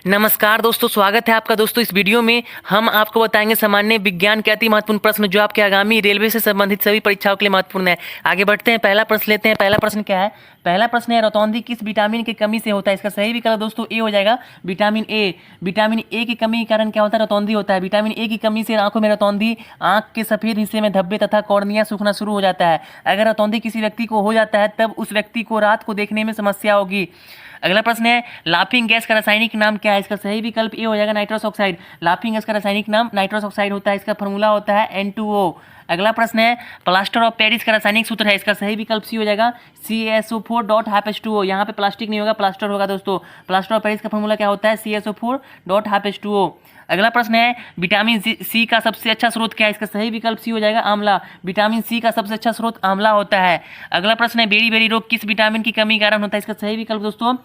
नमस्कार दोस्तों, स्वागत है आपका दोस्तों। इस वीडियो में हम आपको बताएंगे सामान्य विज्ञान के अति महत्वपूर्ण प्रश्न जो आपके आगामी रेलवे से संबंधित सभी परीक्षाओं के लिए महत्वपूर्ण है। आगे बढ़ते हैं, पहला प्रश्न लेते हैं। पहला प्रश्न क्या है? पहला प्रश्न है, रतौंधी किस विटामिन की कमी से होता है? इसका सही विकल्प दोस्तों ए हो जाएगा, विटामिन ए। विटामिन ए की कमी के कारण क्या होता है? रतौंधी होता है। विटामिन ए की कमी से आंखों में रतौंधी, आंख के सफेद हिस्से में धब्बे तथा कॉर्निया सूखना शुरू हो जाता है। अगर रतौंधी किसी व्यक्ति को हो जाता है तब उस व्यक्ति को रात को देखने में समस्या होगी। अगला प्रश्न है, लाफिंग गैस का रासायनिक नाम क्या है? इसका सही विकल्प ए हो जाएगा, नाइट्रस ऑक्साइड। लाफिंग गैस का रासायनिक नाम नाइट्रस ऑक्साइड होता है। इसका फॉर्मूला होता है N2O। अगला प्रश्न है, प्लास्टर ऑफ पेरिस का रासायनिक सूत्र है। इसका सही विकल्प सी हो जाएगा, CaSO4.2H2O। यहाँ पे प्लास्टिक नहीं होगा, प्लास्टर होगा दोस्तों। प्लास्टर ऑफ पेरिस का फॉर्मूला क्या होता है? CaSO4.2H2O। अगला प्रश्न है, विटामिन सी का सबसे अच्छा स्रोत क्या है? इसका सही विकल्प सी हो जाएगा, आंवला। विटामिन सी का सबसे अच्छा स्रोत आंवला होता है। अगला प्रश्न है, बेरी बेरी रोग किस विटामिन की कमी के कारण होता है? इसका सही विकल्प दोस्तों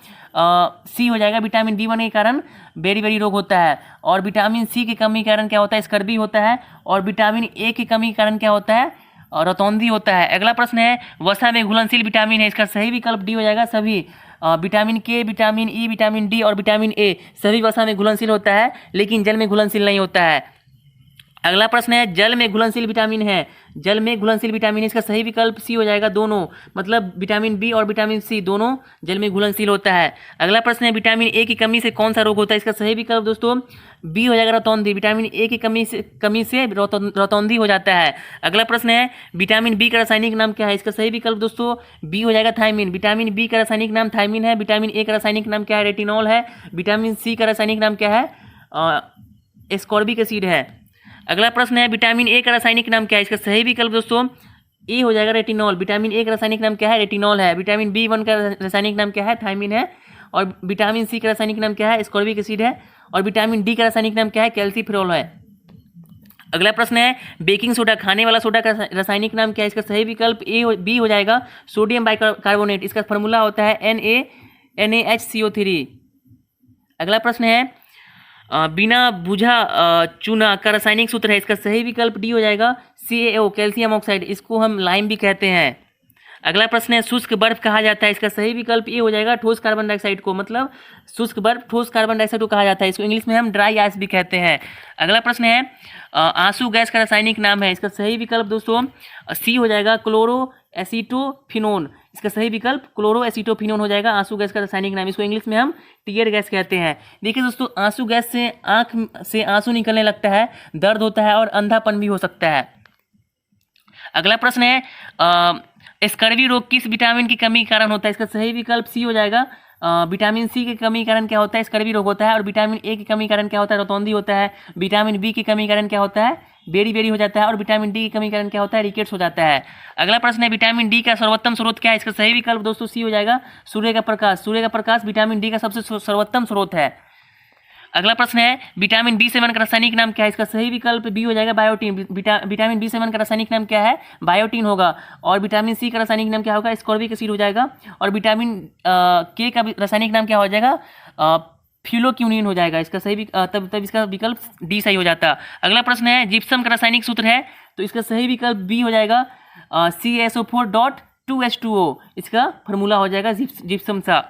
सी हो जाएगा, विटामिन B1 के कारण बेरी बेरी रोग होता है। और विटामिन सी की कमी के कारण क्या होता है? स्कर्वी होता है। और विटामिन ए की कमी के कारण क्या होता है? रतौंधी होता है। अगला प्रश्न है, वसा में घुलनशील विटामिन है। इसका सही विकल्प डी हो जाएगा, सभी। विटामिन के, विटामिन ई, विटामिन डी और विटामिन ए सभी वसा में घुलनशील होता है, लेकिन जल में घुलनशील नहीं होता है। अगला प्रश्न है, जल में घुलनशील विटामिन है। जल में घुलनशील विटामिन है। इसका सही विकल्प सी हो जाएगा, दोनों। मतलब विटामिन बी और विटामिन सी दोनों जल में घुलनशील होता है। अगला प्रश्न है, विटामिन ए की कमी से कौन सा रोग होता है? इसका सही विकल्प दोस्तों बी हो जाएगा, रतौंधी। विटामिन ए की कमी से रतौंधी हो जाता है। अगला प्रश्न है, विटामिन बी का रासायनिक नाम क्या है? इसका सही विकल्प दोस्तों बी हो जाएगा, थायमिन। विटामिन बी का रासायनिक नाम थायमिन है। विटामिन ए का रासायनिक नाम क्या है? रेटिनॉल है। विटामिन सी का रासायनिक नाम क्या है? एस्कॉर्बिक एसिड है। अगला प्रश्न है, विटामिन ए का रासायनिक नाम क्या है? इसका सही विकल्प दोस्तों ए हो जाएगा, रेटिनॉल। विटामिन ए का रासायनिक नाम क्या है? रेटिनॉल है। विटामिन B1 का रासायनिक नाम क्या है? थायमिन है। और विटामिन सी का रासायनिक नाम क्या है? एस्कॉर्बिक एसिड है। और विटामिन डी का रासायनिक नाम क्या है? कैल्सीफेरॉल है। अगला प्रश्न है, बेकिंग सोडा, खाने वाला सोडा का रासायनिक नाम क्या है? इसका सही विकल्प बी हो जाएगा, सोडियम बाइकार्बोनेट। इसका फॉर्मूला होता है NaNaHCO3। अगला प्रश्न है, बिना बुझा चूना का रासायनिक सूत्र है। इसका सही विकल्प डी हो जाएगा, CaO, कैल्शियम ऑक्साइड। इसको हम लाइम भी कहते हैं। अगला प्रश्न है, शुष्क बर्फ कहा जाता है। इसका सही विकल्प ए हो जाएगा, ठोस कार्बन डाइऑक्साइड को। मतलब शुष्क बर्फ ठोस कार्बन डाइऑक्साइड को कहा जाता है। इसको इंग्लिश में हम ड्राई आइस भी कहते हैं। अगला प्रश्न है, आंसू गैस का रासायनिक नाम है। इसका सही विकल्प दोस्तों सी हो जाएगा, क्लोरो एसीटोफिनोन। इसका सही विकल्प क्लोरो एसीटोफिनोन हो जाएगा, आंसू गैस का रासायनिक नाम। इसको इंग्लिश में हम टीयर गैस कहते हैं। देखिए दोस्तों, आंसू गैस से आंख से आंसू निकलने लगता है, दर्द होता है और अंधापन भी हो सकता है। अगला प्रश्न है, स्कर्वी रोग किस विटामिन की कमी के कारण होता है? इसका सही विकल्प सी हो जाएगा, विटामिन सी की कमी के कारण क्या होता है? स्कर्वी रोग होता है। और विटामिन ए की कमी के कारण क्या होता है? रतौंधी होता है। विटामिन बी की कमी के कारण क्या होता है? बेरी बेरी हो जाता है। और विटामिन डी की कमी के कारण क्या होता है? रिकेट्स हो जाता है। अगला प्रश्न है, विटामिन डी का सर्वोत्तम स्रोत क्या है? इसका सही विकल्प दोस्तों सी हो जाएगा, सूर्य का प्रकाश। सूर्य का प्रकाश विटामिन डी का सबसे सर्वोत्तम स्रोत है। अगला प्रश्न है, विटामिन B7 का रासायनिक नाम क्या है? इसका सही विकल्प बी हो जाएगा, बायोटीन। विटामिन B7 का रासायनिक नाम क्या है? बायोटीन होगा। और विटामिन सी का रासायनिक नाम क्या होगा? एस्कॉर्बिक एसिड हो जाएगा। और विटामिन के का रासायनिक नाम क्या हो जाएगा? फिलोक्यूनिन हो जाएगा। इसका सही तब इसका विकल्प डी सही हो जाता। अगला प्रश्न है, जिप्सम का रासायनिक सूत्र है, तो इसका सही विकल्प बी हो जाएगा, CaSO4.2H2O। इसका फॉर्मूला हो जाएगा जिप्सम का।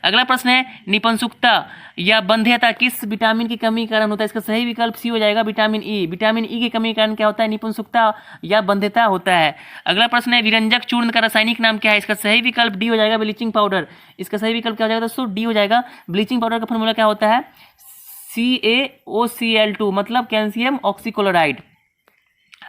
अगला प्रश्न है, निपुंसकता या बंध्यता किस विटामिन की कमी के कारण होता है? इसका सही विकल्प सी हो जाएगा, विटामिन ई। विटामिन ई की कमी के कारण क्या होता है? निपुंसकता या बंध्यता होता है। अगला प्रश्न है, विरंजक चूर्ण का रासायनिक नाम क्या है? इसका सही विकल्प डी हो जाएगा, ब्लीचिंग पाउडर। इसका सही विकल्प क्या हो जाएगा दोस्तों? डी हो जाएगा। ब्लीचिंग पाउडर का फॉर्मूला क्या होता है? CaOCl2, मतलब कैल्शियम ऑक्सीक्लोराइड।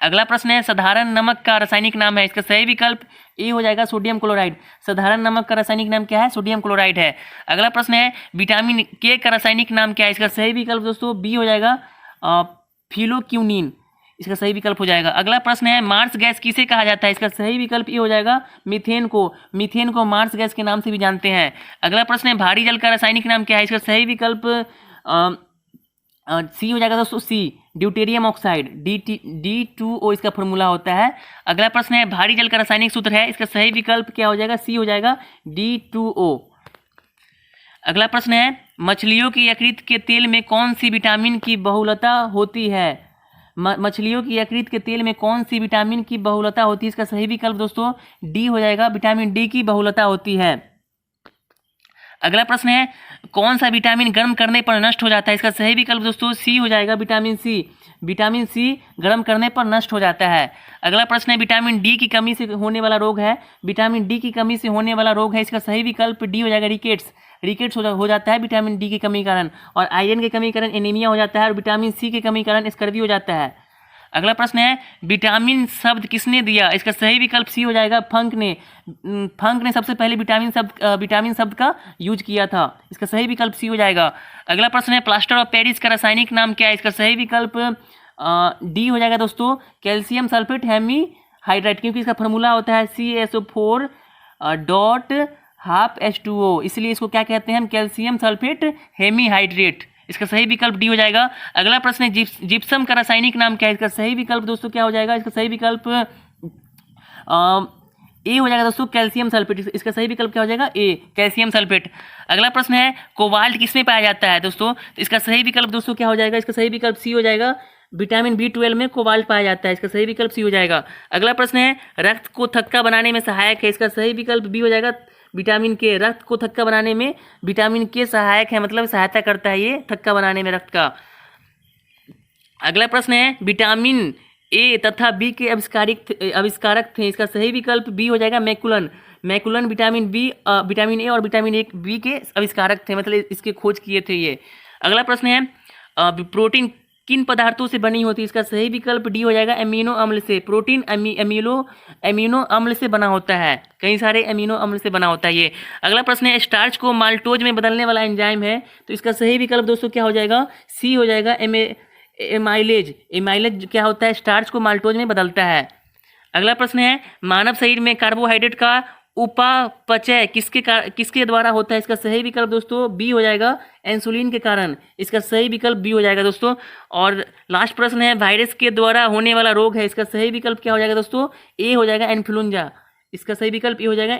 अगला प्रश्न है, साधारण नमक का रासायनिक नाम है। इसका सही विकल्प ए हो जाएगा, सोडियम क्लोराइड। साधारण नमक का रासायनिक नाम क्या है? सोडियम क्लोराइड है। अगला प्रश्न है, विटामिन के का रासायनिक नाम क्या है? इसका सही विकल्प दोस्तों बी हो जाएगा, फिलोक्यूनिन। इसका सही विकल्प हो जाएगा। अगला प्रश्न है, मार्स गैस किसे कहा जाता है? इसका सही विकल्प ए हो जाएगा, मीथेन को। मीथेन को मार्स गैस के नाम से भी जानते हैं। अगला प्रश्न है, भारी जल का रासायनिक नाम क्या है? इसका सही विकल्प सी हो जाएगा दोस्तों, सी, ड्यूटेरियम ऑक्साइड। D2O इसका फॉर्मूला होता है। अगला प्रश्न है, भारी जल का रासायनिक सूत्र है। इसका सही विकल्प क्या हो जाएगा? सी हो जाएगा, D2O। अगला प्रश्न है, मछलियों की यकृत के तेल में कौन सी विटामिन की बहुलता होती है? मछलियों की यकृत के तेल में कौन सी विटामिन की बहुलता होती है? इसका सही विकल्प दोस्तों डी हो जाएगा, विटामिन डी की बहुलता होती है। अगला प्रश्न है कौन सा विटामिन गर्म करने पर नष्ट हो जाता है? इसका सही विकल्प दोस्तों सी हो जाएगा, विटामिन सी। विटामिन सी गर्म करने पर नष्ट हो जाता है। अगला प्रश्न है विटामिन डी की कमी से होने वाला रोग है। विटामिन डी की कमी से होने वाला रोग है, इसका सही विकल्प डी हो जाएगा, रिकेट्स। रिकेट्स हो जाता है विटामिन डी की कमी के कारण, और आयरन की कमी के कारण एनीमिया हो जाता है, और विटामिन सी की कमी के कारण स्कर्वी हो जाता है। अगला प्रश्न है विटामिन शब्द किसने दिया? इसका सही विकल्प सी हो जाएगा, फंक ने। फंक ने सबसे पहले विटामिन शब्द का यूज किया था। इसका सही विकल्प सी हो जाएगा। अगला प्रश्न है प्लास्टर ऑफ पेरिस का रासायनिक नाम क्या है? इसका सही विकल्प डी हो जाएगा दोस्तों, कैल्शियम सल्फेट हेमी हाइड्रेट, क्योंकि इसका फॉर्मूला होता है CaSO4 डॉट हाफ H2O, इसलिए इसको क्या कहते हैं हम? Calcium sulphate hemihydrate. इसका सही विकल्प डी हो जाएगा। अगला प्रश्न है जिप्सम का रासायनिक नाम क्या है? इसका सही विकल्प दोस्तों क्या हो जाएगा? इसका सही विकल्प ए हो जाएगा दोस्तों, कैल्शियम सल्फेट। इसका सही विकल्प क्या हो जाएगा? ए, कैल्शियम सल्फेट। अगला प्रश्न है कोबाल्ट किसमें पाया जाता है दोस्तों? तो इसका सही विकल्प दोस्तों क्या हो जाएगा? इसका सही विकल्प सी हो जाएगा, विटामिन B12 में कोबाल्ट पाया जाता है। इसका सही विकल्प सी हो जाएगा। अगला प्रश्न है रक्त को थक्का बनाने में सहायक है। इसका सही विकल्प बी हो जाएगा, विटामिन के। रक्त को थक्का बनाने में विटामिन के सहायक है, मतलब सहायता करता है ये थक्का बनाने में रक्त का। अगला प्रश्न है विटामिन ए तथा बी के आविष्कारक थे। इसका सही विकल्प बी हो जाएगा, मैकुलन। मैकुलन विटामिन ए और विटामिन बी के आविष्कारक थे, मतलब इसके खोज किए थे ये। अगला प्रश्न है प्रोटीन किन पदार्थों से बनी होती है? इसका सही विकल्प डी हो जाएगा, एमिनो अम्ल से। प्रोटीन एमिनो अम्ल से बना होता है, कई सारे एमिनो अम्ल से बना होता है ये। अगला प्रश्न है स्टार्च को माल्टोज में बदलने वाला एंजाइम है, तो इसका सही विकल्प दोस्तों क्या हो जाएगा? सी हो जाएगा, एमाइलेज। एमाइलेज क्या होता है? स्टार्च को माल्टोज में बदलता है। अगला प्रश्न है मानव शरीर में कार्बोहाइड्रेट का उपापचय किसके द्वारा होता है? इसका सही विकल्प दोस्तों बी हो जाएगा, इंसुलिन के कारण। इसका सही विकल्प बी हो जाएगा दोस्तों। और लास्ट प्रश्न है वायरस के द्वारा होने वाला रोग है। इसका सही विकल्प क्या हो जाएगा दोस्तों? ए हो जाएगा, इन्फ्लुएंजा। इसका सही विकल्प ए हो जाएगा।